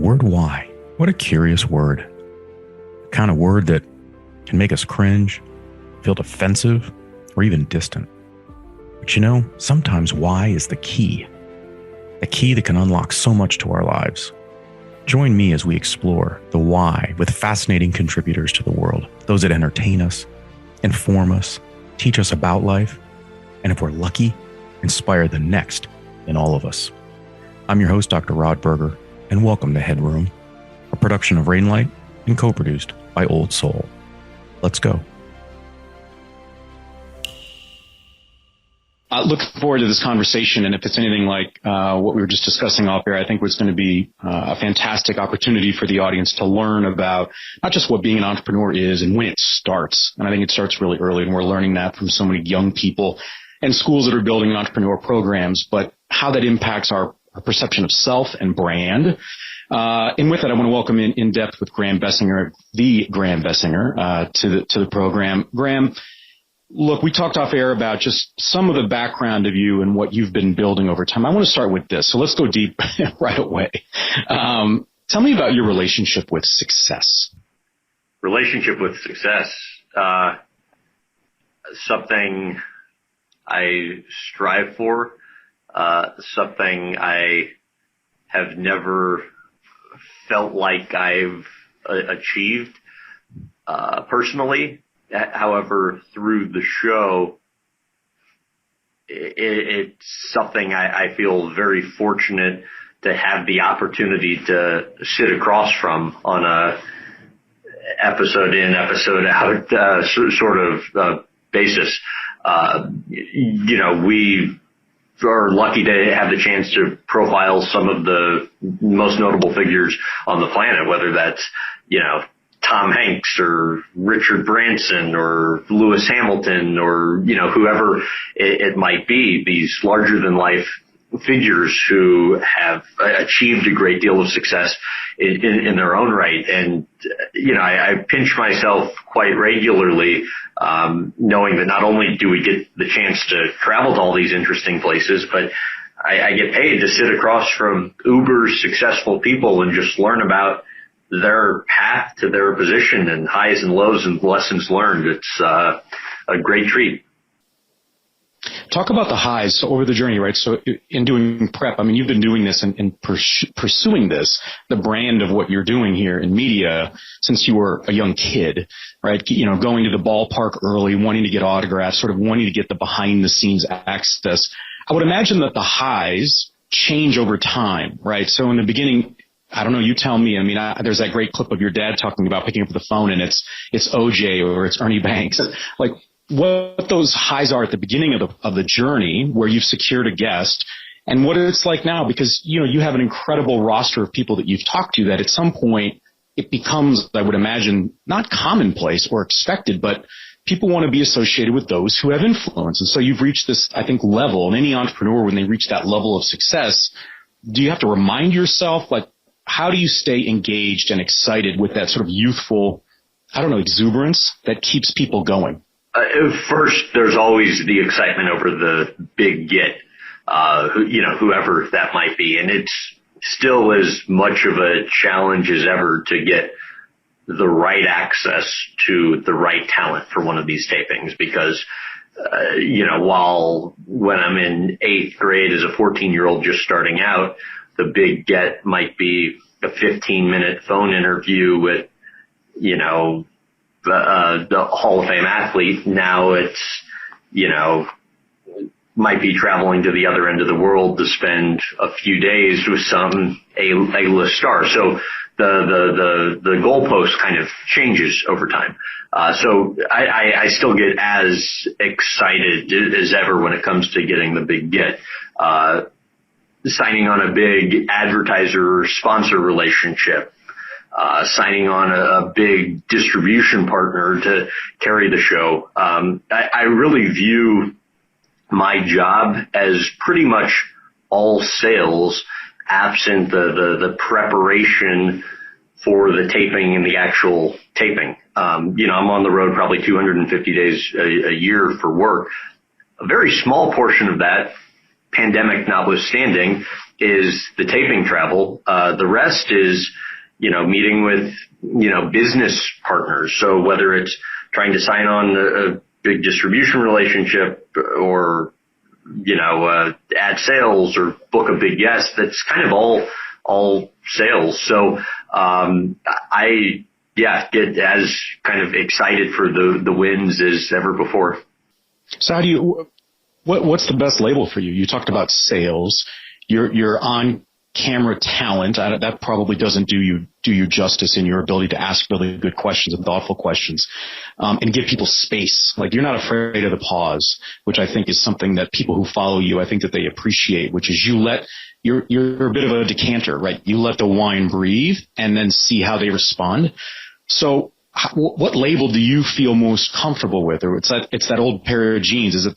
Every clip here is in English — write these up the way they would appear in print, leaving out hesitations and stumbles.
word why. What a curious word. The kind of word that can make us cringe, feel defensive, or even distant. But you know, sometimes why is the key. The key that can unlock so much to our lives. Join me as we explore the why with fascinating contributors to the world. Those that entertain us, inform us, teach us about life, and if we're lucky, inspire the next in all of us. I'm your host, Dr. Rod Berger, and welcome to HeadRoom, a production of Rainlight and co-produced by Old Soul. Let's go. Looking forward to this conversation, and if it's anything like what we were just discussing off air, I think it's going to be a fantastic opportunity for the audience to learn about not just what being an entrepreneur is and when it starts. And I think it starts really early, and we're learning that from so many young people and schools that are building entrepreneur programs, but how that impacts our perception of self and brand. And with that, I want to welcome in depth with Graham Bensinger, to the program. Graham, look, we talked off air about just some of the background of you and what you've been building over time. I want to start with this. So let's go deep right away. Tell me about your relationship with success. Relationship with success, something I strive for, something I have never felt like I've achieved personally. However, through the show, it's something I feel very fortunate to have the opportunity to sit across from on a episode in, episode out sort of basis. We are lucky to have the chance to profile some of the most notable figures on the planet, whether that's, Tom Hanks or Richard Branson or Lewis Hamilton or, whoever it might be, these larger than life figures who have achieved a great deal of success in their own right. And, I pinch myself quite regularly, knowing that not only do we get the chance to travel to all these interesting places, but I get paid to sit across from uber successful people and just learn about their path to their position and highs and lows and lessons learned. It's a great treat. Talk about the highs over the journey, right? So in doing prep, you've been doing this and pursuing this, the brand of what you're doing here in media since you were a young kid, right? Going to the ballpark early, wanting to get autographs, sort of wanting to get the behind the scenes access. I would imagine that the highs change over time, right? So in the beginning, I don't know, you tell me. There's that great clip of your dad talking about picking up the phone and it's OJ or it's Ernie Banks. Like what those highs are at the beginning of the journey where you've secured a guest and what it's like now, because, you have an incredible roster of people that you've talked to that at some point it becomes, I would imagine, not commonplace or expected, but people want to be associated with those who have influence. And so you've reached this, I think, level. And any entrepreneur, when they reach that level of success, do you have to remind yourself, like, how do you stay engaged and excited with that sort of youthful, exuberance that keeps people going? First, there's always the excitement over the big get, whoever that might be. And it's still as much of a challenge as ever to get the right access to the right talent for one of these tapings because, while when I'm in 8th grade as a 14-year-old just starting out, the big get might be a 15-minute phone interview with, the Hall of Fame athlete. Now it's, might be traveling to the other end of the world to spend a few days with some A-list star. So the goalpost kind of changes over time. So I still get as excited as ever when it comes to getting the big get. Signing on a big advertiser or sponsor relationship, signing on a big distribution partner to carry the show. I really view my job as pretty much all sales, absent the preparation for the taping and the actual taping. I'm on the road probably 250 days a year for work. A very small portion of that, pandemic notwithstanding, is the taping travel. The rest is, meeting with, business partners. So whether it's trying to sign on a big distribution relationship or, add sales or book a big guest, that's kind of all sales. So, I get as kind of excited for the wins as ever before. So what's the best label for you? You talked about sales. You're on camera talent. That probably doesn't do you justice in your ability to ask really good questions and thoughtful questions, and give people space. Like, you're not afraid of the pause, which I think is something that people who follow you, I think that they appreciate, which is you're a bit of a decanter, right? You let the wine breathe and then see how they respond. So what label do you feel most comfortable with? Or it's that old pair of jeans. Is it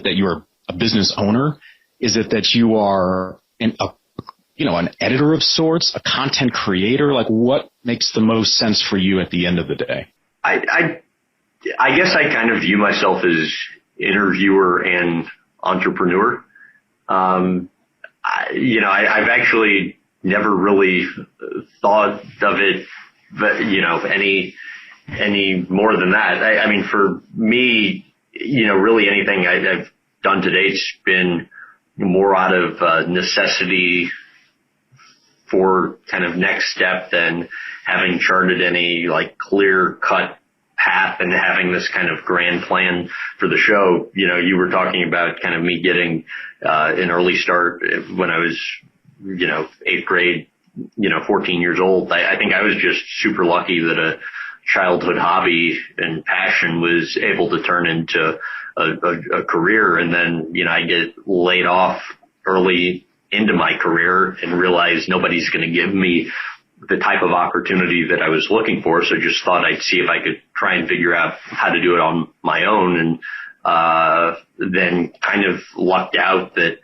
that you're a business owner? Is it that you are an editor of sorts, a content creator? Like, what makes the most sense for you at the end of the day? I guess I kind of view myself as interviewer and entrepreneur. I've actually never really thought of it, but, any more than that. I mean, for me, really anything I've done to date's been more out of necessity for kind of next step than having charted any like clear cut path and having this kind of grand plan for the show. You were talking about kind of me getting an early start when I was, 8th grade, 14 years old. I think I was just super lucky that a childhood hobby and passion was able to turn into a career. And then, I get laid off early into my career and realize nobody's going to give me the type of opportunity that I was looking for. So just thought I'd see if I could try and figure out how to do it on my own. And then kind of lucked out that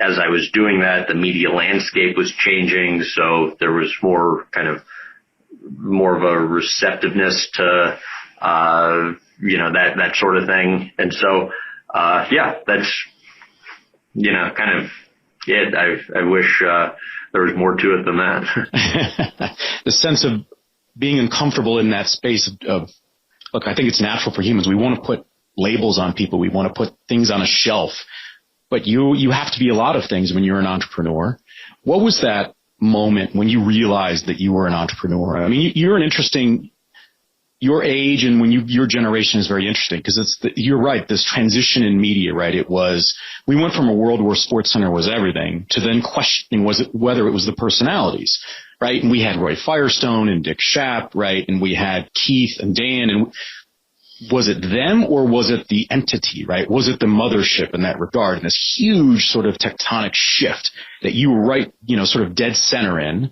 as I was doing that, the media landscape was changing. So there was more of a receptiveness to, that sort of thing. And so, that's, kind of it. I wish, there was more to it than that. The sense of being uncomfortable in that space of, look, I think it's natural for humans. We want to put labels on people. We want to put things on a shelf, but you have to be a lot of things when you're an entrepreneur. What was that moment when you realized that you were an entrepreneur? I mean, your age and your generation is very interesting because you're right. This transition in media, right? We went from a world where SportsCenter was everything to then questioning whether it was the personalities, right? And we had Roy Firestone and Dick Schaap, right? And we had Keith and Dan. And was it them or was it the entity, right? Was it the mothership in that regard? And this huge sort of tectonic shift that you were right, sort of dead center in.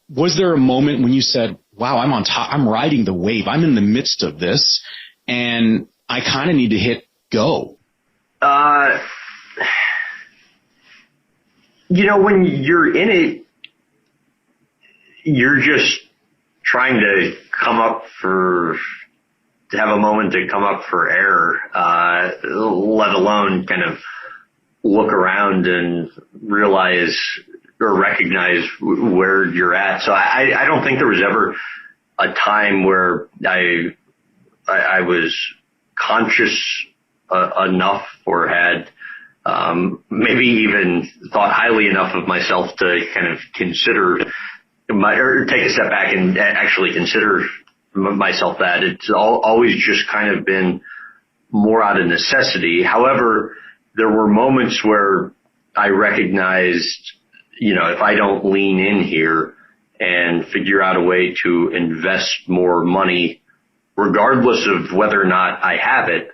Was there a moment when you said, wow, I'm on top, I'm riding the wave, I'm in the midst of this, and I kind of need to hit go? When you're in it, you're just trying to have a moment to come up for air, let alone kind of look around and realize or recognize where you're at. So I don't think there was ever a time where I was conscious enough or had maybe even thought highly enough of myself to kind of consider or take a step back and actually consider myself that. It's always just kind of been more out of necessity. However, there were moments where I recognized, if I don't lean in here and figure out a way to invest more money, regardless of whether or not I have it,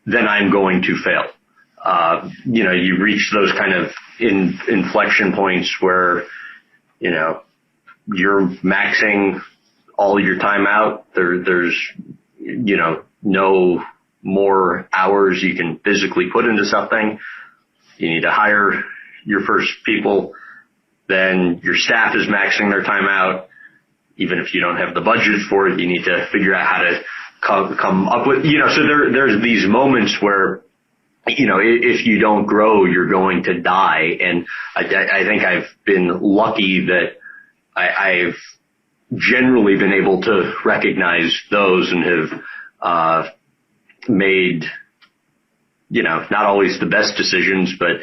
then I'm going to fail. You reach those kind of inflection points where, you're maxing all your time out. There's, no more hours you can physically put into something. You need to hire your first people. Then your staff is maxing their time out. Even if you don't have the budget for it, you need to figure out how to come up with, so there's these moments where if you don't grow, you're going to die. And I think I've been lucky that I've generally been able to recognize those and have made, not always the best decisions, but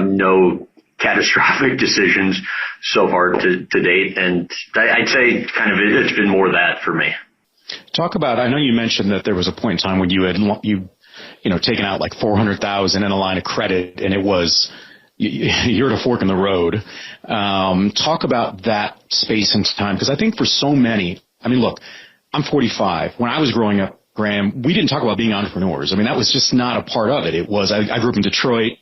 no catastrophic decisions so far to date. And I'd say kind of it's been more that for me. Talk about, I know you mentioned that there was a point in time when you had taken out like $400,000 in a line of credit, and it was, you're at a fork in the road. Talk about that space and time, because I think for so many, look, I'm 45. When I was growing up, Graham, we didn't talk about being entrepreneurs. That was just not a part of it. It was, I grew up in Detroit.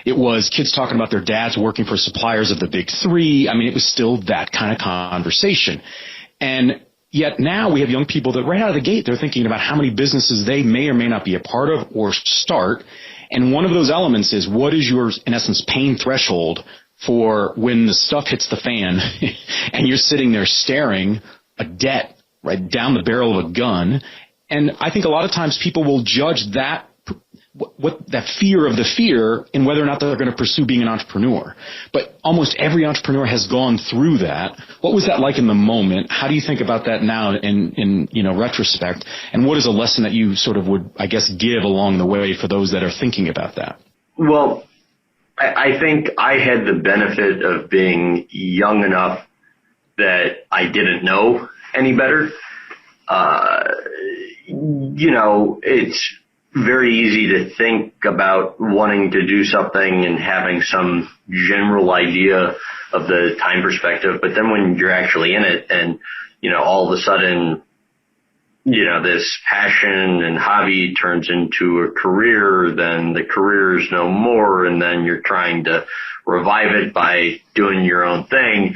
It was kids talking about their dads working for suppliers of the big three. It was still that kind of conversation. And yet now we have young people that right out of the gate, they're thinking about how many businesses they may or may not be a part of or start. And one of those elements is, what is your, in essence, pain threshold for when the stuff hits the fan and you're sitting there staring a debt right down the barrel of a gun. And I think a lot of times people will judge that, that fear of the fear in whether or not they're going to pursue being an entrepreneur. But almost every entrepreneur has gone through that. What was that like in the moment? How do you think about that now in retrospect? And what is a lesson that you sort of would, I guess, give along the way for those that are thinking about that? Well, I think I had the benefit of being young enough that I didn't know any better. It's very easy to think about wanting to do something and having some general idea of the time perspective. But then when you're actually in it and, all of a sudden, this passion and hobby turns into a career, then the career is no more. And then you're trying to revive it by doing your own thing.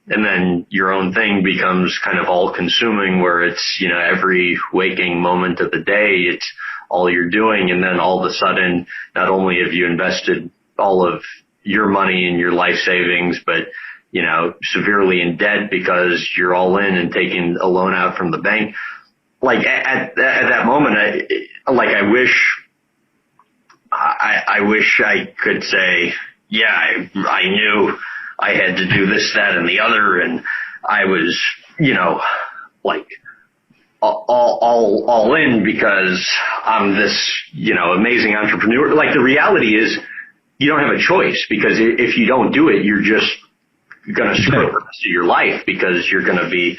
And then your own thing becomes kind of all consuming, where it's, every waking moment of the day, it's all you're doing. And then all of a sudden, not only have you invested all of your money and your life savings, but, severely in debt because you're all in and taking a loan out from the bank. Like at that moment, I wish I could say, yeah, I knew I had to do this, that, and the other, and I was, all in because I'm this, amazing entrepreneur. Like, the reality is you don't have a choice, because if you don't do it, you're just going to screw up the rest of your life, because you're going to be,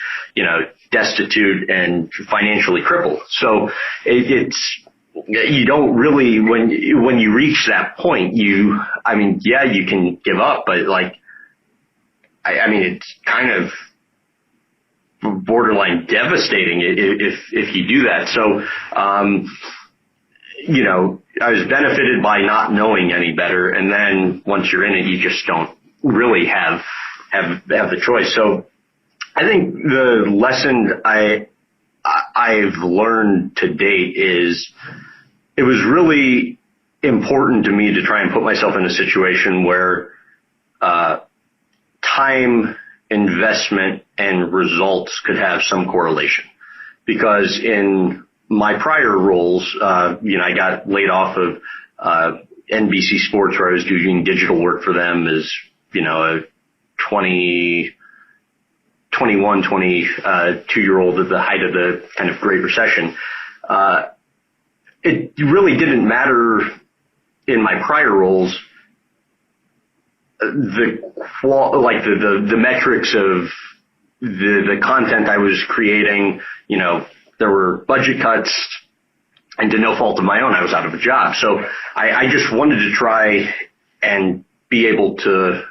destitute and financially crippled. So it's, you don't really, when you reach that point, you can give up, but it's kind of borderline devastating if you do that. So, I was benefited by not knowing any better. And then once you're in it, you just don't really have the choice. So I think the lesson I've learned to date is it was really important to me to try and put myself in a situation where, time investment and results could have some correlation, because in my prior roles, I got laid off of NBC Sports, where I was doing digital work for them as, a 22-year-old at the height of the kind of Great Recession. It really didn't matter in my prior roles the metrics of the content I was creating. There were budget cuts, and to no fault of my own, I was out of a job. So I just wanted to try and be able to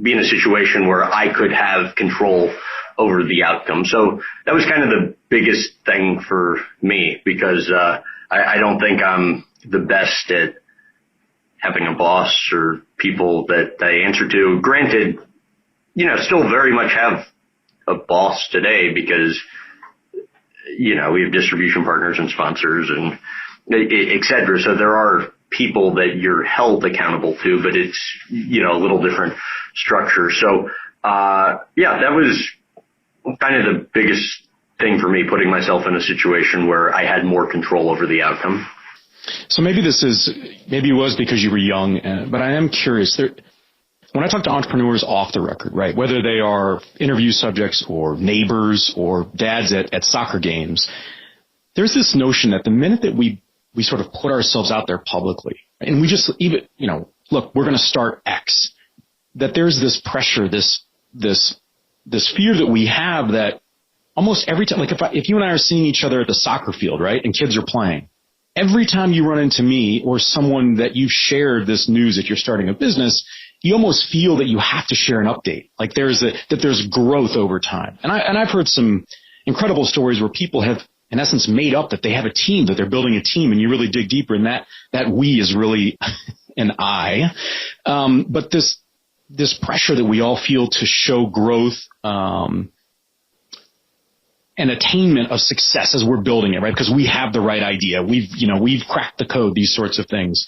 be in a situation where I could have control over the outcome. So that was kind of the biggest thing for me, because I don't think I'm the best at having a boss or people that I answer to. Granted, still very much have a boss today, because, we have distribution partners and sponsors and et cetera. So there are people that you're held accountable to, but it's, a little different structure. So, that was kind of the biggest thing for me, putting myself in a situation where I had more control over the outcome. So maybe it was because you were young, but I am curious. When I talk to entrepreneurs off the record, right, whether they are interview subjects or neighbors or dads at soccer games, there's this notion that the minute that we sort of put ourselves out there publicly, and we just even, look, we're going to start X, that there's this pressure, this fear that we have that almost every time, like if you and I are seeing each other at the soccer field, right, and kids are playing, every time you run into me or someone that you've shared this news that you're starting a business, you almost feel that you have to share an update. Like that there's growth over time. And I've heard some incredible stories where people have, in essence, made up that they have a team, that they're building a team, and you really dig deeper, and that we is really an I. But this pressure that we all feel to show growth, and attainment of success as we're building it, right? Because we have the right idea. We've cracked the code, these sorts of things.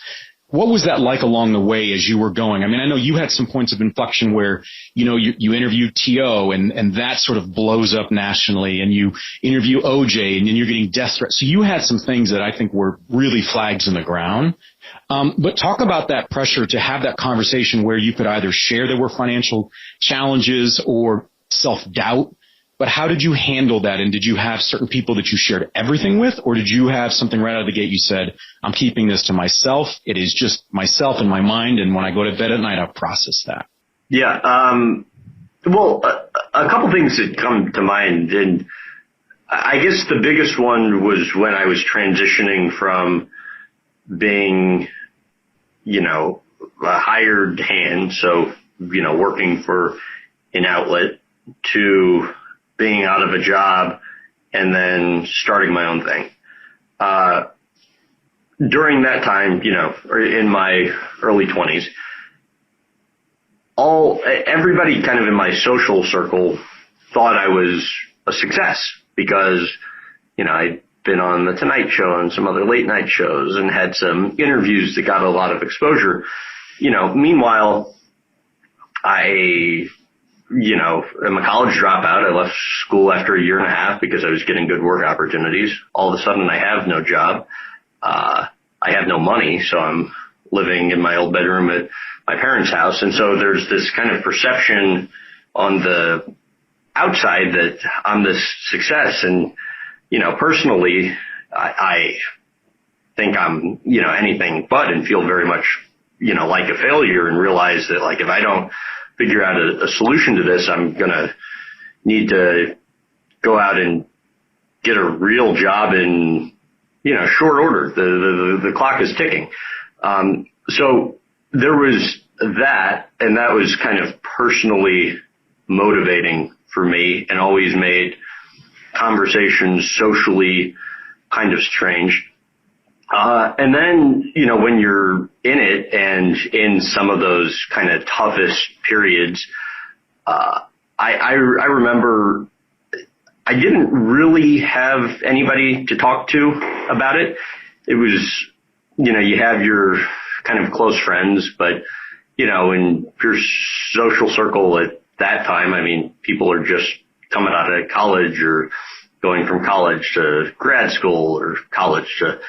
What was that like along the way as you were going? I mean, I know you had some points of inflection where, you interviewed T.O. and that sort of blows up nationally, and you interview O.J. and then you're getting death threats. So you had some things that I think were really flags in the ground. But talk about that pressure to have that conversation where you could either share there were financial challenges or self-doubt. But how did you handle that? And did you have certain people that you shared everything with? Or did you have something right out of the gate you said, I'm keeping this to myself. It is just myself and my mind. And when I go to bed at night, I'll process that. Yeah. Well, a couple things that come to mind. And I guess the biggest one was when I was transitioning from being, a hired hand. So, working for an outlet to being out of a job and then starting my own thing. During that time, in my early 20s, everybody kind of in my social circle thought I was a success because, I'd been on the Tonight Show and some other late night shows and had some interviews that got a lot of exposure. Meanwhile, I'm a college dropout. I left school after a year and a half because I was getting good work opportunities. All of a sudden, I have no job. I have no money, so I'm living in my old bedroom at my parents' house. And so there's this kind of perception on the outside that I'm this success. And, personally, I think I'm, anything but, and feel very much, like a failure, and realize that, like, if I don't figure out a solution to this, I'm going to need to go out and get a real job in, short order. The clock is ticking. So there was that, and that was kind of personally motivating for me and always made conversations socially kind of strange. And then, when you're in it and in some of those kind of toughest periods, I remember I didn't really have anybody to talk to about it. It was, you have your kind of close friends, but, in your social circle at that time, I mean, people are just coming out of college or going from college to grad school or college to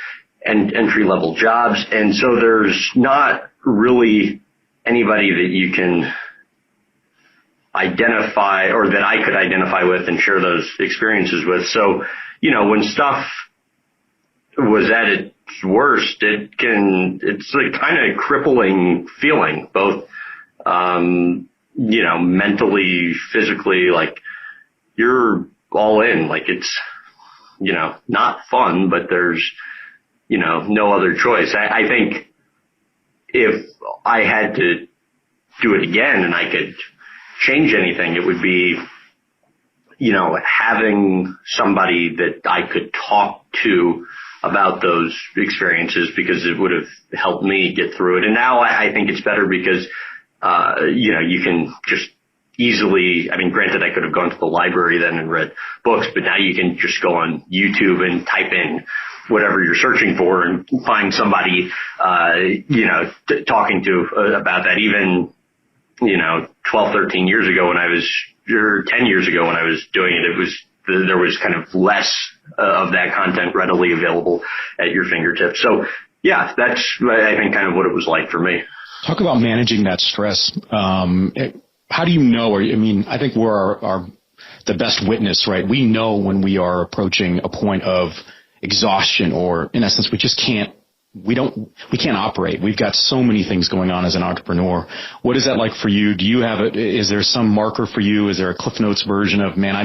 entry-level jobs. And so there's not really anybody that you can identify or that I could identify with and share those experiences with. So, when stuff was at its worst, it's a kind of crippling feeling, both, mentally, physically, like you're all in, like it's, not fun, but there's, no other choice. I think if I had to do it again and I could change anything, it would be, having somebody that I could talk to about those experiences, because it would have helped me get through it. And now I think it's better because, you can just easily, I mean, granted, I could have gone to the library then and read books, but now you can just go on YouTube and type in whatever you're searching for and find somebody, talking to about that. Even, 12, 13 years ago when I was, or 10 years ago when I was doing it, there was kind of less of that content readily available at your fingertips. So, Yeah, that's, I think, kind of what it was like for me. Talk about managing that stress. How do you know, I think we're the best witness, right? We know when we are approaching a point of exhaustion, or in essence, we can't operate. We've got so many things going on as an entrepreneur. What is that like for you? Do you have is there some marker for you? Is there a Cliff Notes version of, man,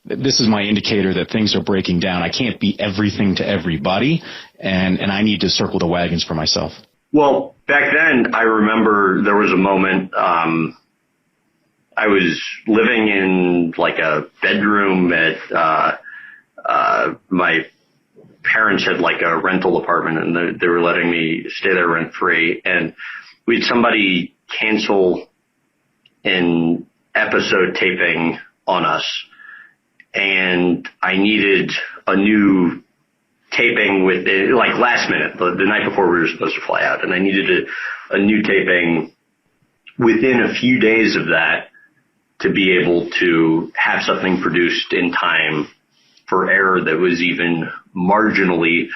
this is my indicator that things are breaking down. I can't be everything to everybody, and I need to circle the wagons for myself. Well, back then, I remember there was a moment, I was living in like a bedroom at, my parents had like a rental apartment, and they were letting me stay there rent free. And we had somebody cancel an episode taping on us, and I needed a new taping with it, like last minute, the night before we were supposed to fly out, and I needed a new taping within a few days of that to be able to have something produced in time for air that was even marginally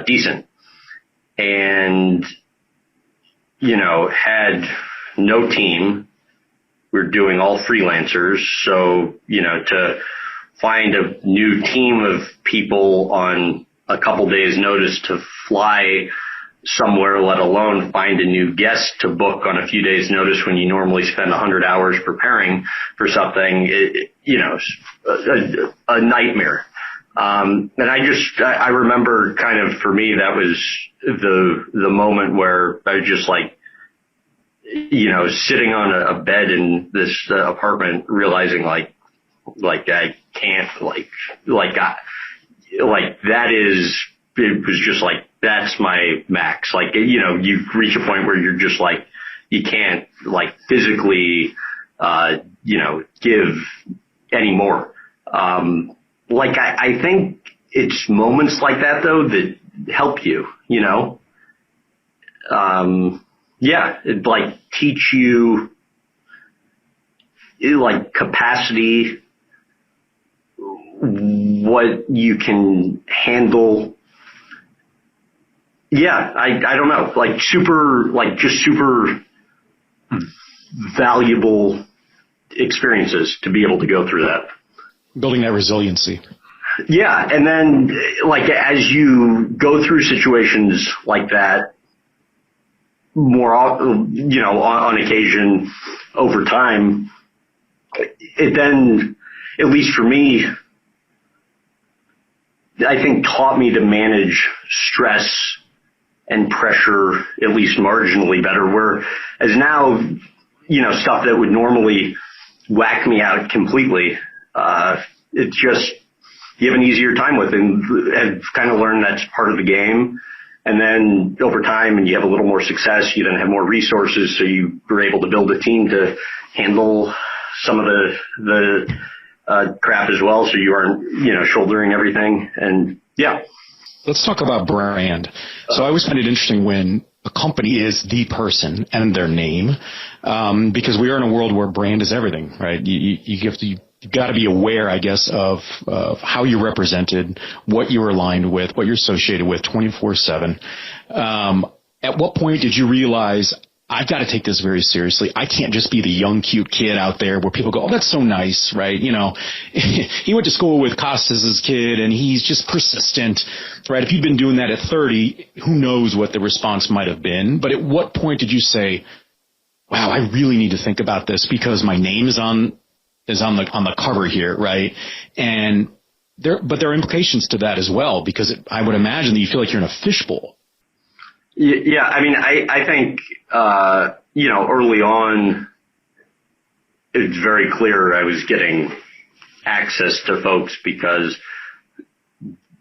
decent. And, had no team. We're doing all freelancers. So, to find a new team of people on a couple days notice to fly somewhere, let alone find a new guest to book on a few days notice when you normally spend 100 hours preparing for something, a nightmare. And I remember kind of, for me, that was the moment where I was just like, sitting on a bed in this apartment, realizing like I can't, it was just like, that's my max. Like, you reach a point where you're just like, you can't like physically, give any more. I think it's moments like that though that help you, it like teach you like capacity, what you can handle. Yeah, I don't know, super valuable experiences to be able to go through that. Building that resiliency. Yeah, and then as you go through situations like that, more, on occasion over time, it then, at least for me, I think taught me to manage stress and pressure at least marginally better, whereas now, stuff that would normally whack me out completely, it's just, you have an easier time with, and I've kind of learned that's part of the game. And then over time, and you have a little more success, you then have more resources, so you were able to build a team to handle some of the crap as well, so you aren't, shouldering everything. And yeah. Let's talk about brand. So I always find it interesting when a company is the person and their name, because we are in a world where brand is everything, right? You've got to be aware, I guess, of how you're represented, what you're aligned with, what you're associated with 24/7. At what point did you realize, I've got to take this very seriously? I can't just be the young, cute kid out there where people go, oh, that's so nice, right? He went to school with Costas' kid and he's just persistent, right? If you'd been doing that at 30, who knows what the response might have been. But at what point did you say, wow, I really need to think about this because my name is on the cover here, right? And there are implications to that as well, because I would imagine that you feel like you're in a fishbowl. Yeah, I think, early on, it was very clear I was getting access to folks because,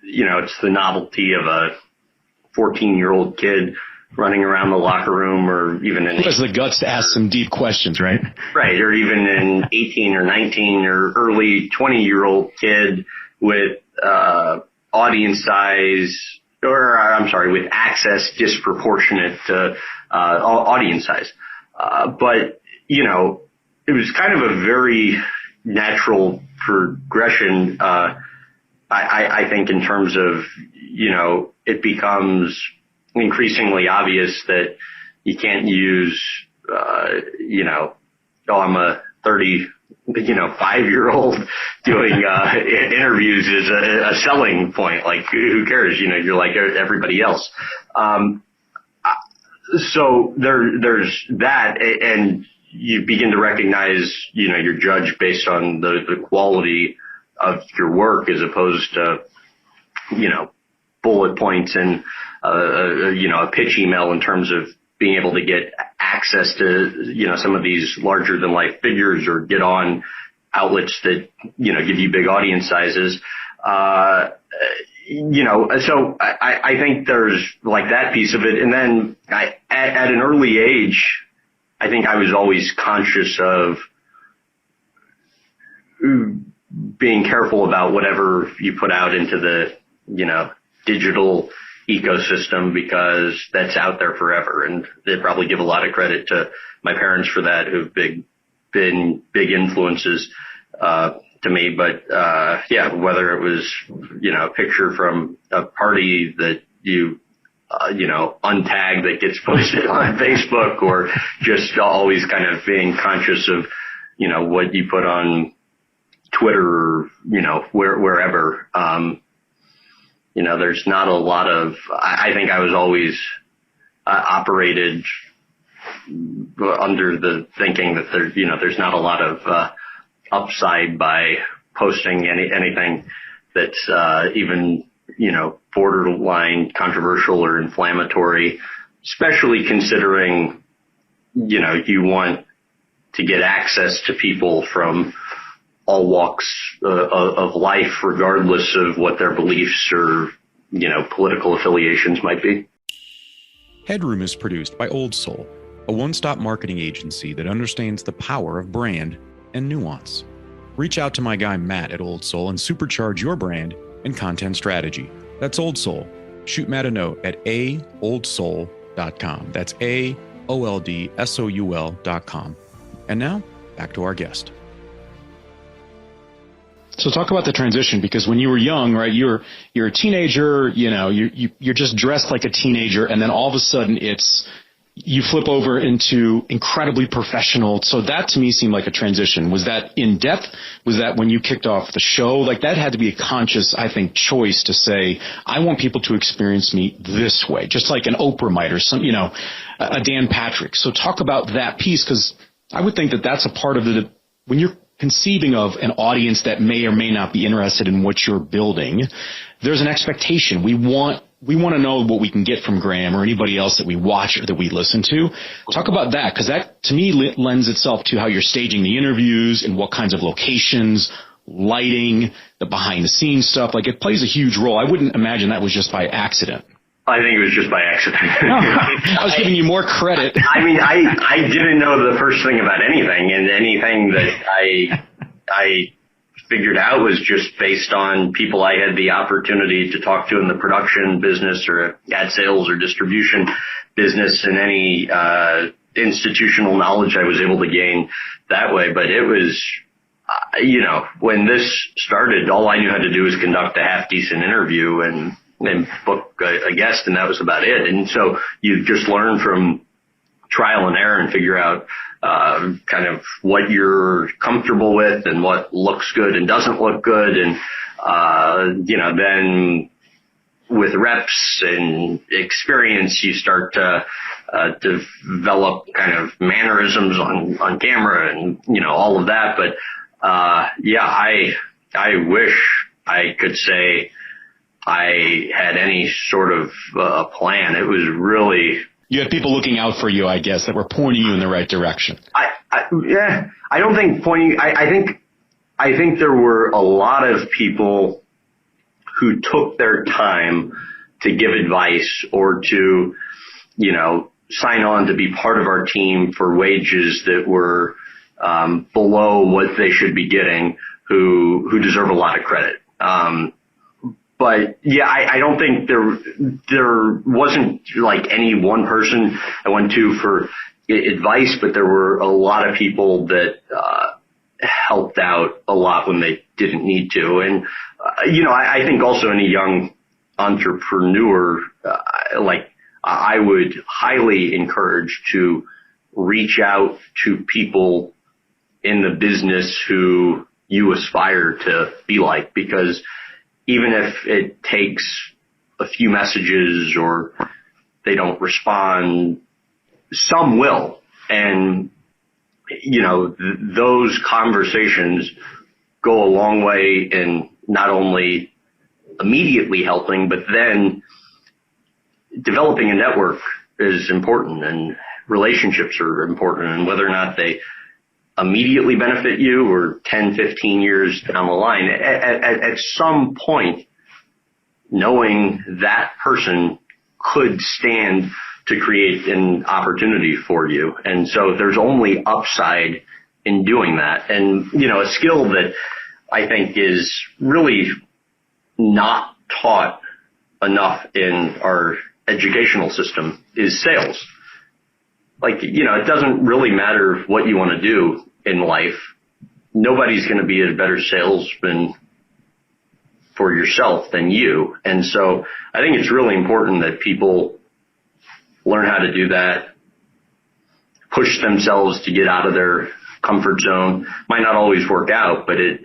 it's the novelty of a 14-year-old kid running around the locker room, or even who has the guts to ask some deep questions, right? Right, or even an 18 or 19 or early 20-year-old kid with audience size, with access disproportionate to audience size. But, it was kind of a very natural progression, I think, in terms of, it becomes increasingly obvious that you can't use, I'm a 5-year-old doing interviews is a selling point. Like, who cares? You're like everybody else. So there's that, and you begin to recognize, you're judged based on the quality of your work as opposed to, bullet points and, a pitch email in terms of being able to get access to, some of these larger than life figures or get on outlets that, give you big audience sizes. So I think there's like that piece of it. And then at an early age, I think I was always conscious of being careful about whatever you put out into the, digital ecosystem, because that's out there forever. And they probably give a lot of credit to my parents for that, who've been big influences, to me. But, whether it was, a picture from a party that you untag that gets posted on Facebook, or just always kind of being conscious of, what you put on Twitter or, wherever. There's not a lot of, I think I was always operated under the thinking that there's not a lot of upside by posting anything that's even, borderline controversial or inflammatory, especially considering, you want to get access to people from all walks of life, regardless of what their beliefs or, political affiliations might be. HeadRoom is produced by Old Soul, a one-stop marketing agency that understands the power of brand and nuance. Reach out to my guy Matt at Old Soul and supercharge your brand and content strategy. That's Old Soul. Shoot Matt a note at aoldsoul.com. That's AOLDSOUL.com. And now, back to our guest. So talk about the transition, because when you were young, right, you're a teenager, you're just dressed like a teenager, and then all of a sudden you flip over into incredibly professional. So that to me seemed like a transition. Was that in depth? Was that when you kicked off the show? Like, that had to be a conscious, I think, choice to say, I want people to experience me this way, just like an Oprah might, or some, a Dan Patrick. So talk about that piece, because I would think that that's a part of it when you're conceiving of an audience that may or may not be interested in what you're building. There's an expectation. We want to know what we can get from Graham or anybody else that we watch or that we listen to. Talk about that, because that, to me, lends itself to how you're staging the interviews and what kinds of locations, lighting, the behind-the-scenes stuff. Like, it plays a huge role. I wouldn't imagine that was just by accident. I think it was just by accident. I was giving you more credit. I mean, I didn't know the first thing about anything, and anything that I figured out was just based on people I had the opportunity to talk to in the production business or ad sales or distribution business, and any institutional knowledge I was able to gain that way. But it was, when this started, all I knew how to do was conduct a half-decent interview and book a guest, and that was about it. And so you just learn from trial and error and figure out kind of what you're comfortable with and what looks good and doesn't look good. And, then with reps and experience, you start to develop kind of mannerisms on camera and, all of that. But, I wish I could say I had any sort of plan. It was really... You had people looking out for you, I guess, that were pointing you in the right direction. I don't think pointing... I think there were a lot of people who took their time to give advice or to, sign on to be part of our team for wages that were below what they should be getting, who deserve a lot of credit. But I don't think there wasn't like any one person I went to for advice, but there were a lot of people that helped out a lot when they didn't need to. And, I think also any young entrepreneur, I would highly encourage to reach out to people in the business who you aspire to be like, because even if it takes a few messages or they don't respond, some will. And, those conversations go a long way in not only immediately helping, but then developing a network is important, and relationships are important, and whether or not they immediately benefit you or 10, 15 years down the line, at some point, knowing that person could stand to create an opportunity for you. And so there's only upside in doing that. And, a skill that I think is really not taught enough in our educational system is sales. It doesn't really matter what you want to do in life. Nobody's going to be a better salesman for yourself than you. And so I think it's really important that people learn how to do that, push themselves to get out of their comfort zone. Might not always work out, but it,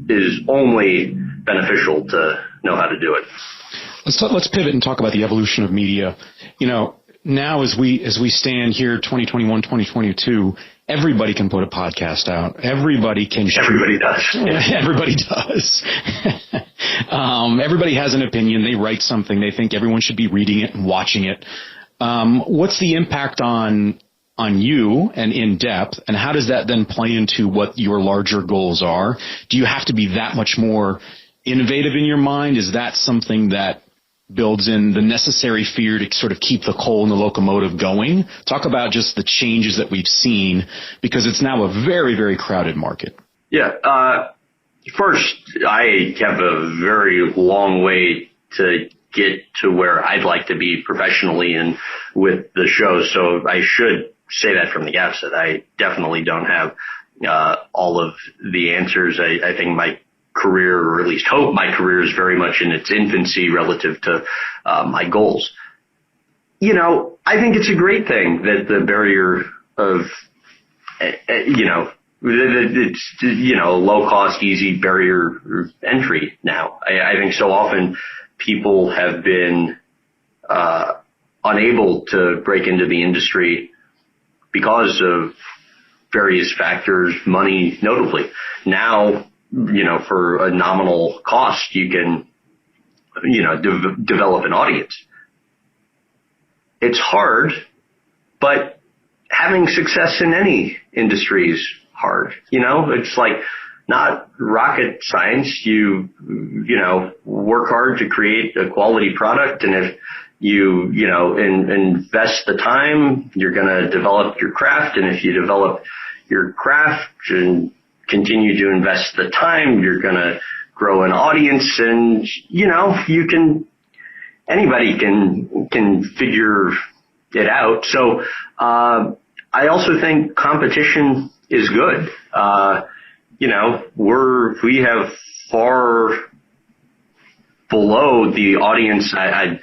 is only beneficial to know how to do it. Let's pivot and talk about the evolution of media. Now as we stand here, 2021, 2022, everybody can put a podcast out. Everybody can. Everybody does. Everybody does. Everybody has an opinion. They write something. They think everyone should be reading it and watching it. What's the impact on you and in depth, and how does that then play into what your larger goals are? Do you have to be that much more innovative in your mind? Is that something that builds in the necessary fear to sort of keep the coal in the locomotive going? Talk about just the changes that we've seen, because it's now a very, very crowded market. Yeah. First, I have a very long way to get to where I'd like to be professionally and with the show. So I should say that from the outset. I definitely don't have all of the answers. I think my career, or at least hope my career, is very much in its infancy relative to my goals. I think it's a great thing that the barrier of, it's, low cost, easy barrier entry now. I think so often people have been unable to break into the industry because of various factors, money notably. Now, for a nominal cost, you can, develop an audience. It's hard, but having success in any industry is hard. It's like not rocket science. You work hard to create a quality product, and if you invest the time, you're going to develop your craft. And if you develop your craft and continue to invest the time, you're going to grow an audience, and anybody can figure it out. So I also think competition is good. We have far below the audience I'd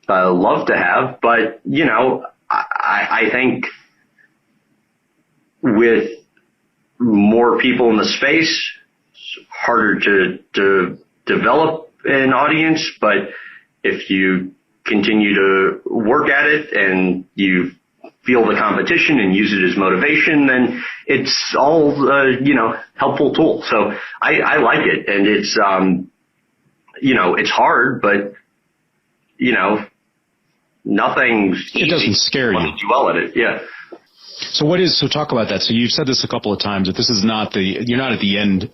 love to have, but I think with more people in the space, it's harder to develop an audience. But if you continue to work at it and you feel the competition and use it as motivation, then it's all helpful tool. So I like it, and it's it's hard, but nothing's easy. It doesn't scare you. When you do well at it, yeah. So talk about that. So you've said this a couple of times, that this is not you're not at the end,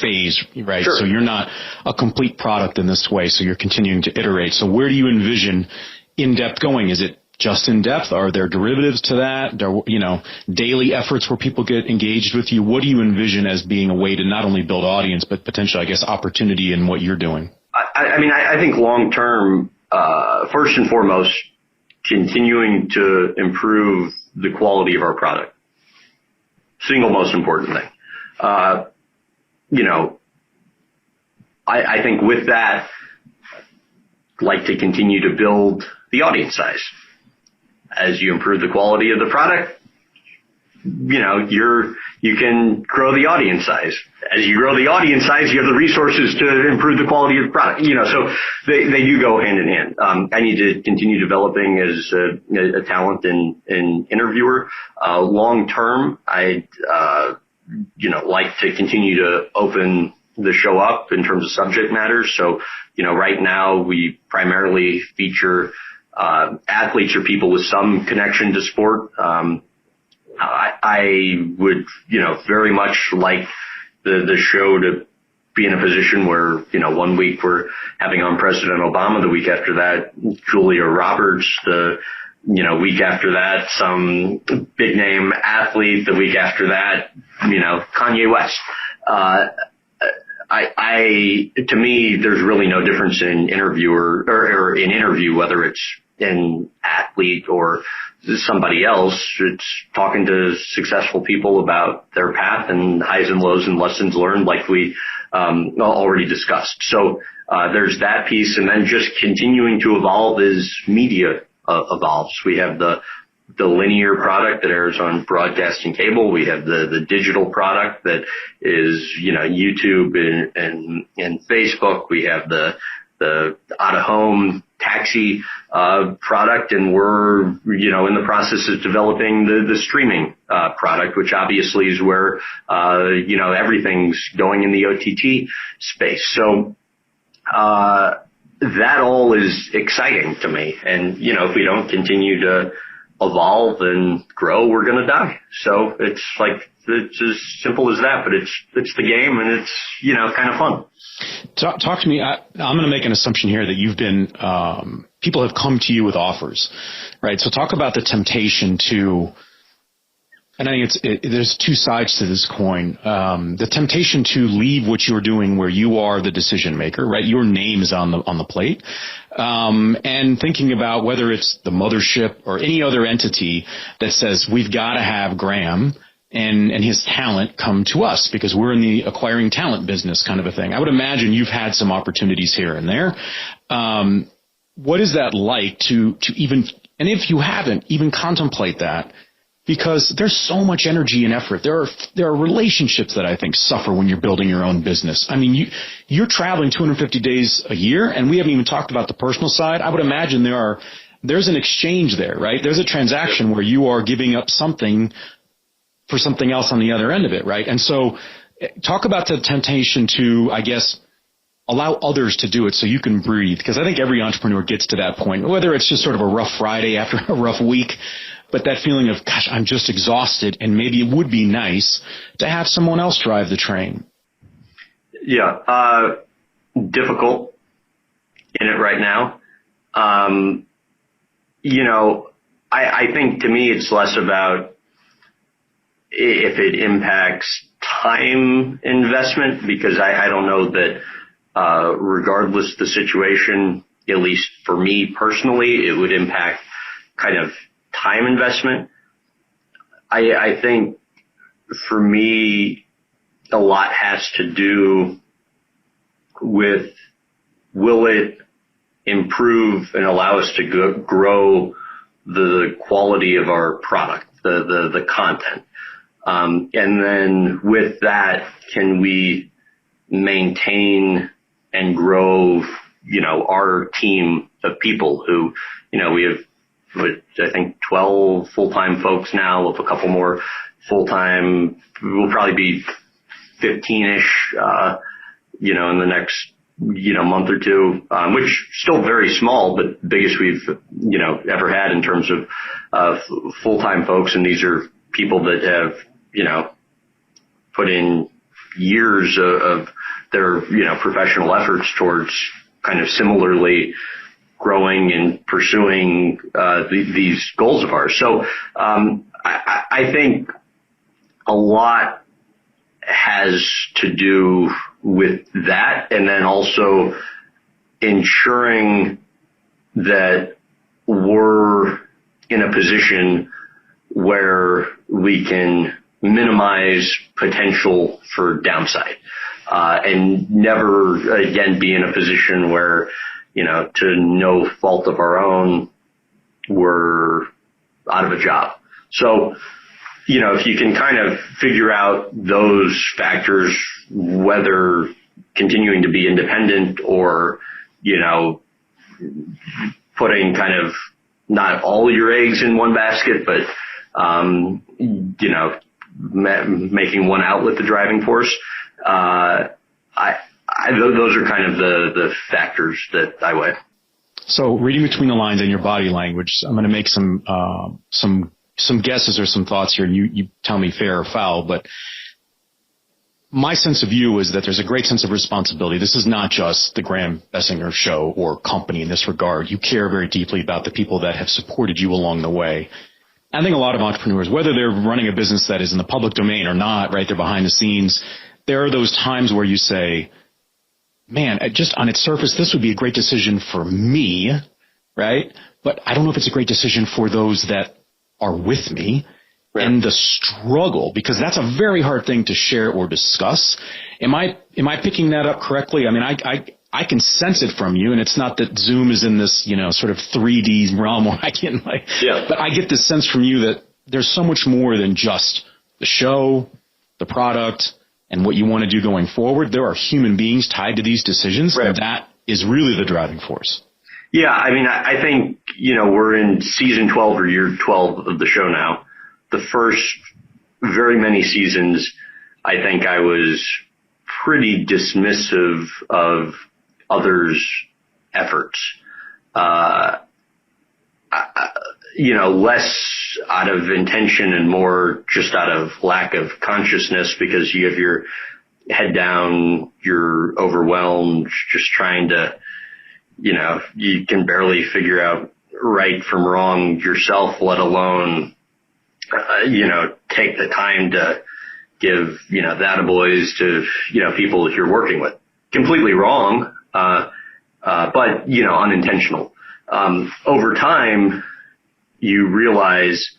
phase, right? Sure. So you're not a complete product in this way. So you're continuing to iterate. So where do you envision in-depth going? Is it just in-depth? Are there derivatives to that? Daily efforts where people get engaged with you? What do you envision as being a way to not only build audience, but potentially, I guess, opportunity in what you're doing? I think long term, first and foremost, continuing to improve the quality of our product. Single most important thing. I think with that like to continue to build the audience size. As you improve the quality of the product, you can grow the audience size. As you grow the audience size, you have the resources to improve the quality of the product. So they do go hand in hand. I need to continue developing as a talent and interviewer. Long term, I'd like to continue to open the show up in terms of subject matter. So, right now we primarily feature athletes or people with some connection to sport. I would, very much like the show to be in a position where, 1 week we're having on President Obama, the week after that, Julia Roberts, the, week after that, some big name athlete, the week after that, Kanye West. To me, there's really no difference in interviewer or in interview, whether it's an athlete or somebody else. It's talking to successful people about their path and highs and lows and lessons learned, like we already discussed. So there's that piece, and then just continuing to evolve as media evolves. We have the linear product that airs on broadcast and cable. We have the digital product that is, YouTube and Facebook. We have the out-of-home taxi product, and we're, in the process of developing the streaming product, which obviously is where, everything's going in the OTT space. So that all is exciting to me. And, if we don't continue to evolve and grow, we're going to die. So it's as simple as that, but it's the game, and it's, kind of fun. Talk to me. I'm going to make an assumption here that you've been, people have come to you with offers, right? So talk about the temptation to, and I think there's two sides to this coin. The temptation to leave what you're doing where you are the decision maker, right? Your name is on the plate. And thinking about whether it's the mothership or any other entity that says we've got to have Graham and his talent come to us because we're in the acquiring talent business kind of a thing. I would imagine you've had some opportunities here and there. What is that like to even, and if you haven't, even contemplate that? Because there's so much energy and effort. There are relationships that I think suffer when you're building your own business. I mean, you're traveling 250 days a year, and we haven't even talked about the personal side. I would imagine there's an exchange there, right? There's a transaction where you are giving up something for something else on the other end of it, right? And so talk about the temptation to, I guess, allow others to do it so you can breathe. Because I think every entrepreneur gets to that point, whether it's just sort of a rough Friday after a rough week, but that feeling of, gosh, I'm just exhausted, and maybe it would be nice to have someone else drive the train. Yeah, difficult in it right now. I think to me it's less about if it impacts time investment, because I don't know that regardless of the situation, at least for me personally, it would impact kind of time investment. I think for me, a lot has to do with, will it improve and allow us to grow the quality of our product, the content. And then with that, can we maintain and grow, our team of people who, we have, I think 12 full-time folks now, with a couple more full-time. We'll probably be 15-ish, in the next, month or two, which still very small, but biggest we've, ever had in terms of full-time folks. And these are people that have, put in years of their, professional efforts towards kind of similarly growing and pursuing these goals of ours. So I think a lot has to do with that, and then also ensuring that we're in a position where we can minimize potential for downside, and never again be in a position where, to no fault of our own, were out of a job. So, if you can kind of figure out those factors, whether continuing to be independent or, putting kind of not all your eggs in one basket, but, making one outlet the driving force, those are kind of the factors that I weigh. So reading between the lines in your body language, I'm going to make some guesses or some thoughts here, and you tell me fair or foul, but my sense of you is that there's a great sense of responsibility. This is not just the Graham Bensinger show or company in this regard. You care very deeply about the people that have supported you along the way. I think a lot of entrepreneurs, whether they're running a business that is in the public domain or not, right, they're behind the scenes, there are those times where you say, man, just on its surface, this would be a great decision for me, right? But I don't know if it's a great decision for those that are with me. Right. And the struggle, because that's a very hard thing to share or discuss. Am I picking that up correctly? I mean, I can sense it from you, and it's not that Zoom is in this, sort of 3D realm where I can but I get this sense from you that there's so much more than just the show, the product, and what you want to do going forward. There are human beings tied to these decisions, right. And that is really the driving force. Yeah, I mean, I think, we're in season 12 or year 12 of the show now. The first very many seasons, I think I was pretty dismissive of others' efforts. Less out of intention and more just out of lack of consciousness, because you have your head down, you're overwhelmed, just trying to, you can barely figure out right from wrong yourself, let alone, take the time to give, that boys to, people that you're working with. Completely wrong, but, unintentional. Over time, you realize,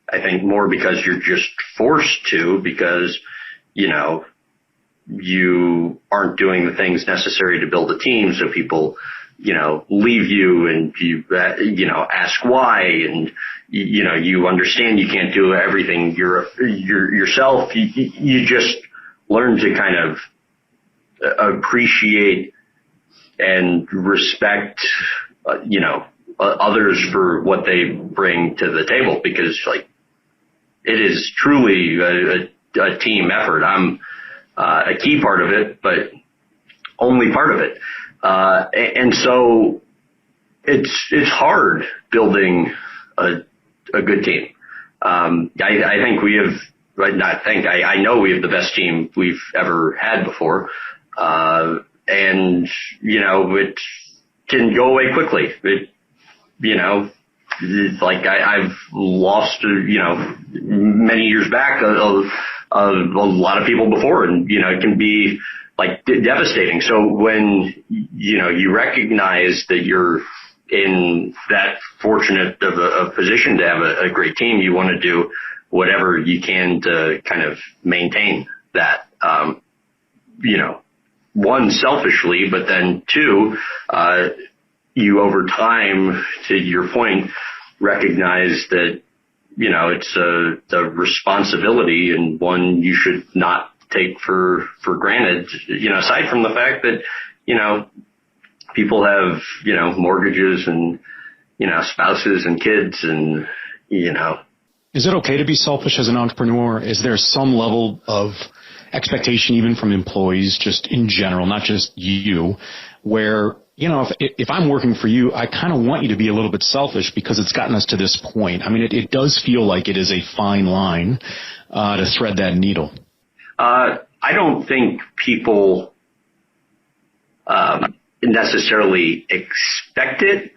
I think more because you're just forced to, because, you aren't doing the things necessary to build a team. So people, leave you, and you, ask why, and, you understand you can't do everything yourself. You just learn to kind of appreciate and respect, others for what they bring to the table, because it is truly a team effort. I'm a key part of it, but only part of it. And so it's hard building a good team. I think we have, I know we have the best team we've ever had before. And, it can go away quickly. I've lost, many years back, a lot of people before, and, it can be devastating. So when, you recognize that you're in that fortunate of a position to have a great team, you want to do whatever you can to kind of maintain that, one, selfishly, but then two, you over time, to your point, recognize that, it's a responsibility, and one you should not take for granted, aside from the fact that, people have, mortgages and, spouses and kids and, Is it okay to be selfish as an entrepreneur? Is there some level of expectation even from employees, just in general, not just you, where, if I'm working for you, I kind of want you to be a little bit selfish because it's gotten us to this point. I mean, it does feel like it is a fine line to thread that needle. I don't think people necessarily expect it.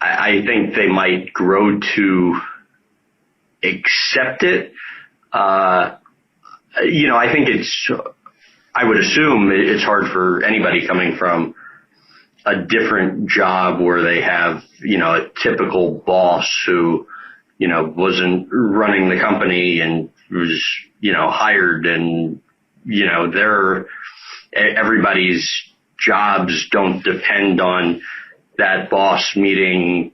I think they might grow to accept it. I think I would assume it's hard for anybody coming from a different job where they have, a typical boss who, wasn't running the company and was, hired, and, everybody's jobs don't depend on that boss meeting,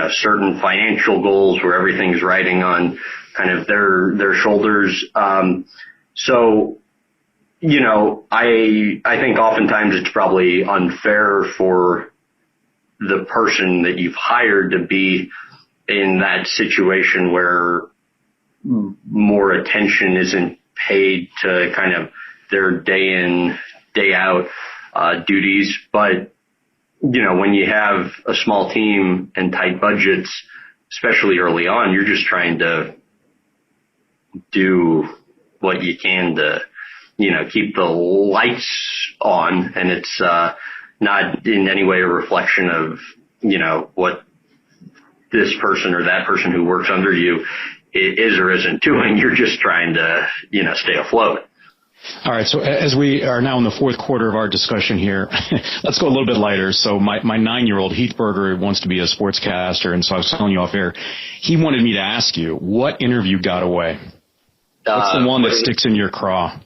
certain financial goals where everything's riding on kind of their shoulders. So, I think oftentimes it's probably unfair for the person that you've hired to be in that situation where more attention isn't paid to kind of their day in, day out duties. But, when you have a small team and tight budgets, especially early on, you're just trying to do what you can to, keep the lights on. And it's not in any way a reflection of, what this person or that person who works under you is or isn't doing. You're just trying to, stay afloat. All right. So as we are now in the fourth quarter of our discussion here, let's go a little bit lighter. So my 9-year-old Heath Berger wants to be a sportscaster. And so I was telling you off air, he wanted me to ask you, what interview got away? What's the one that sticks in your craw?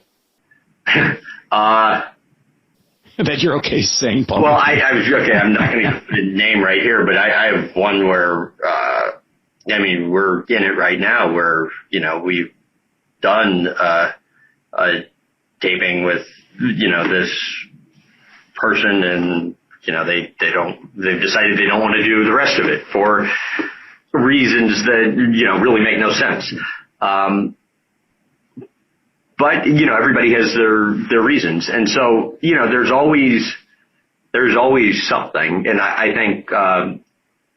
That you're okay saying, Paul. Well, I was okay. I'm not going to give the name right here, but I have one where, we're in it right now where, we've done, a taping with, this person and, they've decided they don't want to do the rest of it for reasons that, really make no sense. But, everybody has their reasons. And so, there's always something. And I think,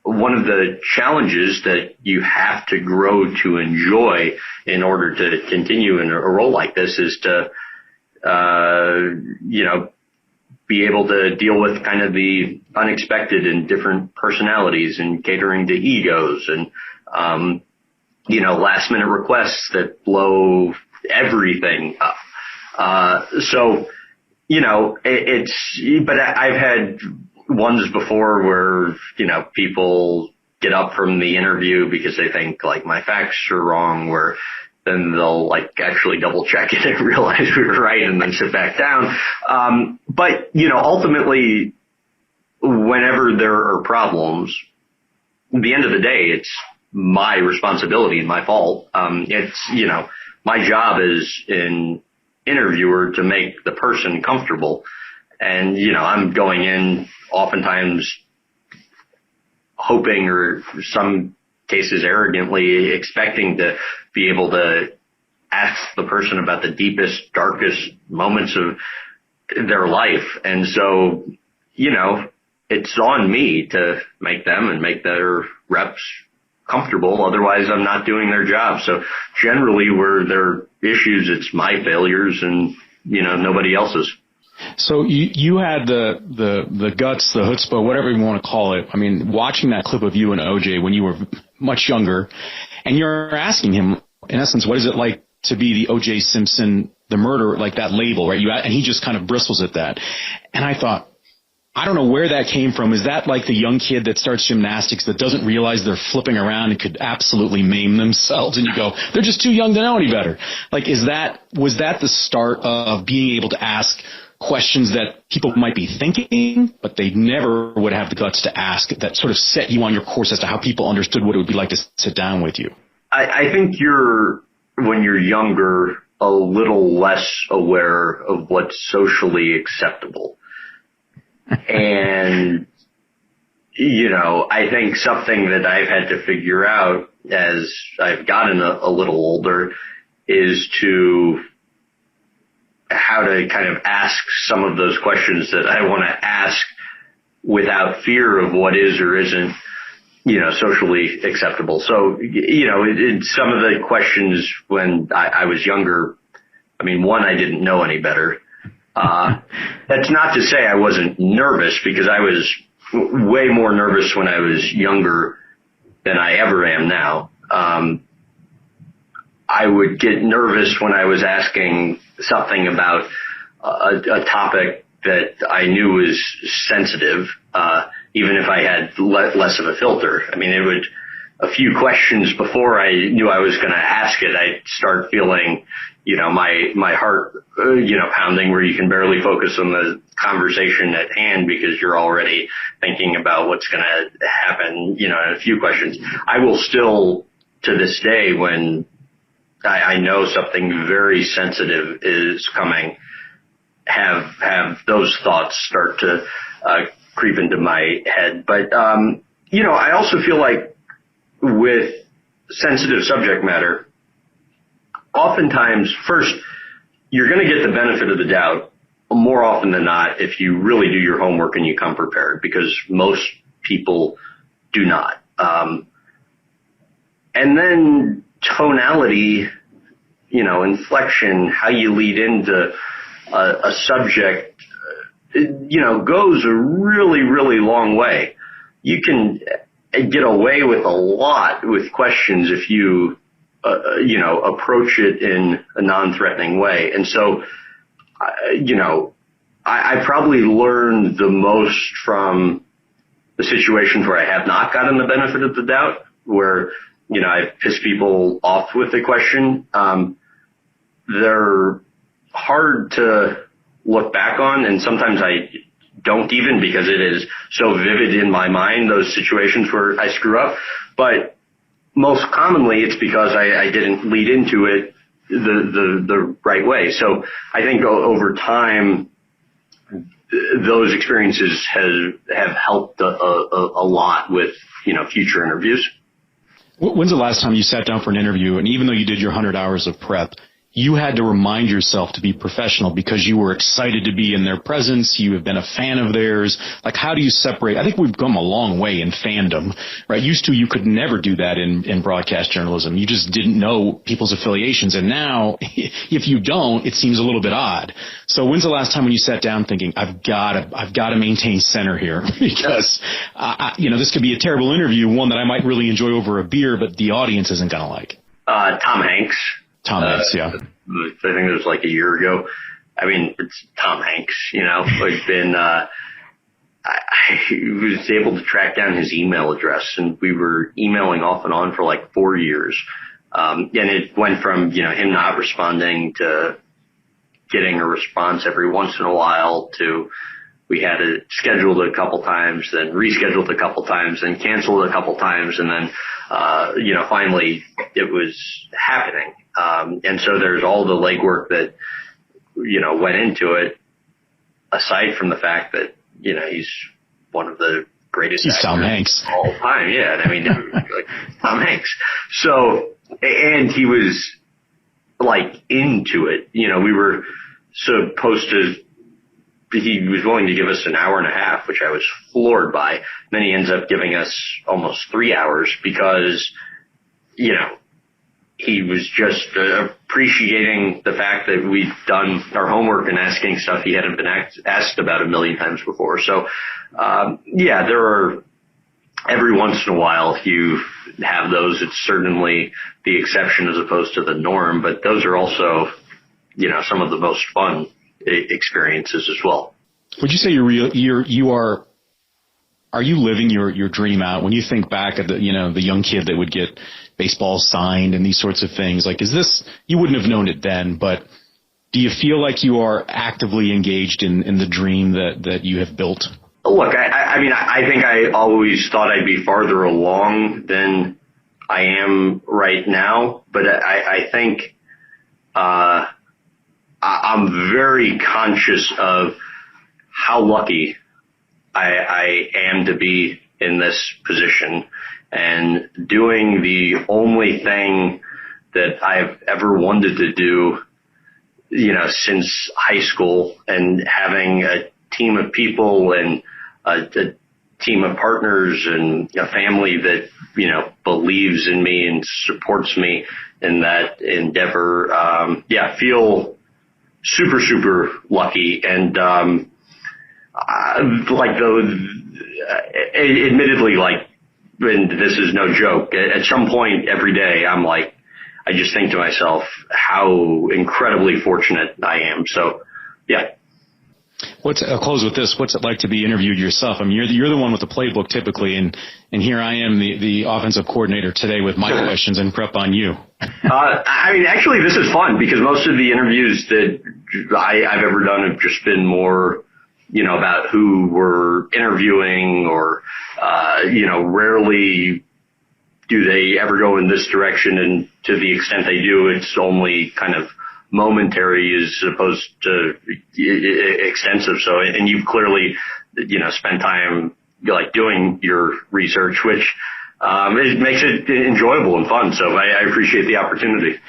one of the challenges that you have to grow to enjoy in order to continue in a role like this is to, be able to deal with kind of the unexpected and different personalities and catering to egos and, last minute requests that blow everything up. But I've had ones before where, people get up from the interview because they think like my facts are wrong, where then they'll like actually double check it and realize we were right and then sit back down. But, ultimately, whenever there are problems, at the end of the day, it's my responsibility and my fault. It's, my job as an interviewer to make the person comfortable. And, I'm going in oftentimes hoping, or some cases arrogantly expecting to be able to ask the person about the deepest, darkest moments of their life. And so, it's on me to make them and make their reps comfortable. Otherwise, I'm not doing their job. So generally where there are issues, it's my failures and, nobody else's. So you had the guts, the chutzpah, whatever you want to call it. I mean, watching that clip of you and OJ when you were much younger, and you're asking him, in essence, what is it like to be the OJ Simpson, the murderer, like that label, right? And he just kind of bristles at that. And I thought, I don't know where that came from. Is that like the young kid that starts gymnastics that doesn't realize they're flipping around and could absolutely maim themselves? And you go, they're just too young to know any better. Like, was that the start of being able to ask questions that people might be thinking, but they never would have the guts to ask, that sort of set you on your course as to how people understood what it would be like to sit down with you? I think when you're younger, a little less aware of what's socially acceptable. And, I think something that I've had to figure out as I've gotten a little older is how to kind of ask some of those questions that I want to ask without fear of what is or isn't, socially acceptable. So, some of the questions when I was younger, one, I didn't know any better. That's not to say I wasn't nervous, because I was way more nervous when I was younger than I ever am now. I would get nervous when I was asking something about a topic that I knew was sensitive, even if I had less of a filter. a few questions before I knew I was going to ask it, I'd start feeling, my heart, pounding, where you can barely focus on the conversation at hand because you're already thinking about what's going to happen, in a few questions. I will still, to this day, when I know something very sensitive is coming, have those thoughts start to creep into my head. But, I also feel like with sensitive subject matter, oftentimes, first, you're going to get the benefit of the doubt more often than not if you really do your homework and you come prepared, because most people do not. And then tonality, inflection, how you lead into a subject, goes a really, really long way. You can get away with a lot with questions if you, approach it in a non-threatening way. And so, I probably learned the most from the situations where I have not gotten the benefit of the doubt, where, I've pissed people off with the question. They're hard to look back on, and sometimes I don't even, because it is so vivid in my mind, those situations where I screw up. But most commonly it's because I didn't lead into it the right way. So I think over time, those experiences have helped a lot with, future interviews. When's the last time you sat down for an interview, and even though you did your 100 hours of prep, you had to remind yourself to be professional because you were excited to be in their presence, you have been a fan of theirs? Like, how do you separate? I think we've come a long way in fandom, right? Used to, you could never do that in broadcast journalism. You just didn't know people's affiliations. And now, if you don't, it seems a little bit odd. So when's the last time when you sat down thinking, I've got to maintain center here because, this could be a terrible interview, one that I might really enjoy over a beer, but the audience isn't going to like? Tom Hanks. Tom Hanks, yeah. I think it was like a year ago. I mean, it's Tom Hanks, I was able to track down his email address, and we were emailing off and on for like 4 years. And it went from, him not responding to getting a response every once in a while to we had it scheduled a couple times, then rescheduled a couple times, then canceled a couple times, and then, finally it was happening. And so there's all the legwork that, went into it, aside from the fact that, he's one of the greatest actors Tom Hanks of all time. Yeah. I mean, like Tom Hanks. So, and he was like into it. We were supposed to, he was willing to give us an hour and a half, which I was floored by. Then he ends up giving us almost 3 hours because, he was just appreciating the fact that we'd done our homework and asking stuff he hadn't been asked about a million times before. So, there are, every once in a while you have those. It's certainly the exception as opposed to the norm, but those are also, some of the most fun experiences as well. Would you say are you living your dream out when you think back at the young kid that would get baseballs signed and these sorts of things? Like, you wouldn't have known it then, but do you feel like you are actively engaged in the dream that you have built? Look, I think I always thought I'd be farther along than I am right now, but I think, I'm very conscious of how lucky I am to be in this position and doing the only thing that I've ever wanted to do, since high school, and having a team of people and a team of partners and a family that, believes in me and supports me in that endeavor. Feel super, super lucky. And, admittedly, and this is no joke, at some point every day, I just think to myself how incredibly fortunate I am. So, yeah. I'll close with this. What's it like to be interviewed yourself? I mean, you're the one with the playbook typically, and here I am, the offensive coordinator today with my questions and prep on you. I mean, actually, this is fun because most of the interviews that I've ever done have just been more, about who we're interviewing or, rarely do they ever go in this direction. And to the extent they do, it's only kind of momentary as opposed to extensive. So, and you've clearly, spent time doing your research, which it makes it enjoyable and fun. So I appreciate the opportunity.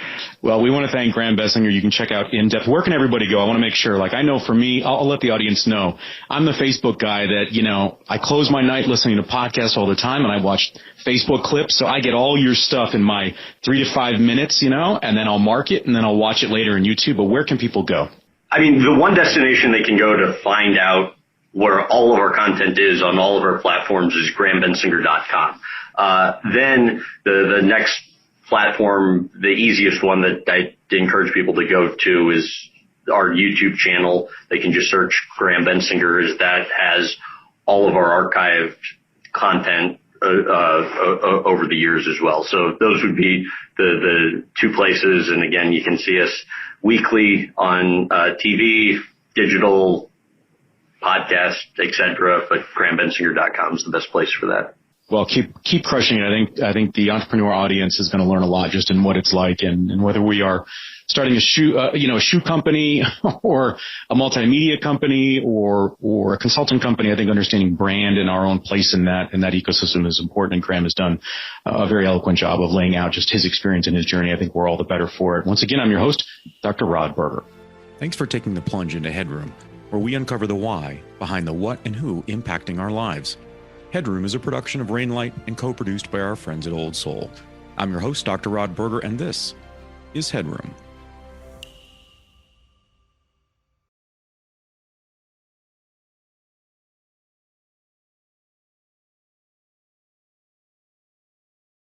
Well, we want to thank Graham Bensinger. You can check out In Depth. Where can everybody go? I want to make sure, I know for me, I'll let the audience know. I'm the Facebook guy that, I close my night listening to podcasts all the time and I watch Facebook clips. So I get all your stuff in my 3 to 5 minutes, and then I'll mark it and then I'll watch it later on YouTube. But where can people go? I mean, the one destination they can go to find out where all of our content is on all of our platforms is grahambensinger.com. Then the next platform, the easiest one that I encourage people to go to is our YouTube channel. They can just search Graham Bensinger, as that has all of our archived content over the years as well. So those would be the two places. And again, you can see us weekly on TV, digital, podcast, etc. But grahambensinger.com is the best place for that. Well, keep crushing it. I think the entrepreneur audience is going to learn a lot just in what it's like, and whether we are starting a shoe company or a multimedia company or a consulting company. I think understanding brand and our own place in that ecosystem is important. And Graham has done a very eloquent job of laying out just his experience and his journey. I think we're all the better for it. Once again, I'm your host, Dr. Rod Berger. Thanks for taking the plunge into HeadRoom, where we uncover the why behind the what and who impacting our lives. HeadRoom is a production of Rainlight and co-produced by our friends at Old Soul. I'm your host, Dr. Rod Berger, and this is HeadRoom.